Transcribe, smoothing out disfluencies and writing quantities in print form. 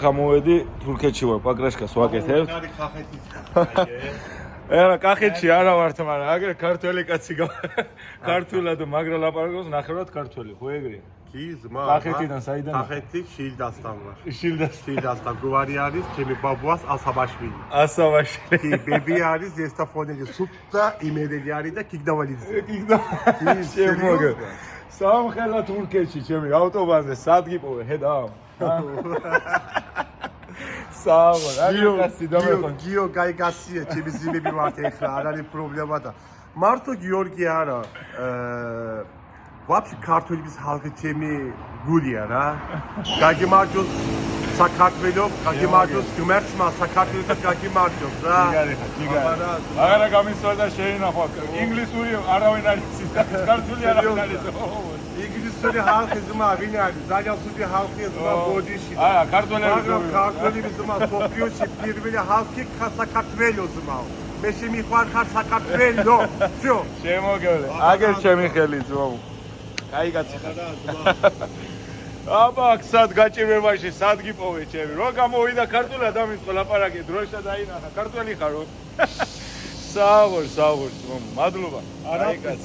გამოვედი თურქეთში ვარ, პაკრაშკას ვაკეთებ. არა, კახეთში არა ვართ, მაგრამ აგერ ქართველი კაცი ქართულად მაგრა ლაპარაკობს, ნახევრად ქართველი, ხო ეგრეა? კი, ზმა. კახეთიდან საიდან? კახეთი შილდასთან ვარ. შილდასთან გვარი არის, ჩემი ბაბუას ასაბაშვილი. ასაბაშვილი. კი, ბები არის, ზესტაფონელი სუპტა იმედელი არის და კიგდავალიძე. შემოგე. სამხელა თურქეთში, ჩემი ავტობანზე სადგიპოვე, ხედა. საუბარ, აგრესი დამეხონ. გიო გაიგასია, ჩემი ზიმები ვართ ეხლა, არ არის პრობლემა და მარტო გიორგი არა. ვაფშე ქართველების ხალხი ჩემი გულია რა. გაგიმარჯოს საქართველოს, გაგიმარჯოს გმერთმა საქართველოს გაგიმარჯოს რა. აღარა გამისვლა შეინახვა. ინგლისური არავინ არ იცის, ქართული არავინ არ იცის. ინგლისური ხალხი ზმა ვინ არის? ძალიან სუდი ხალხია ზმა ბოდიში. არა, ქართველები. მაგრამ ქართველები ზმა სოფიოში პირველი ხალხი საქართველოს ზმა. მე შემიყვარხარ საქართველო. всё. შემოგევლე. აგერ ჩემი ხელი ზმა. კაი კაცი ხარ. აბა, სად გაჭირვებაში, სად გიპოვე ჩემი. რო გამოვიდა ქართული ადამიანს ლაპარაკი დროშა დაინახა. ქართველი ხარო? საუბარ, მადლობა. არაფერს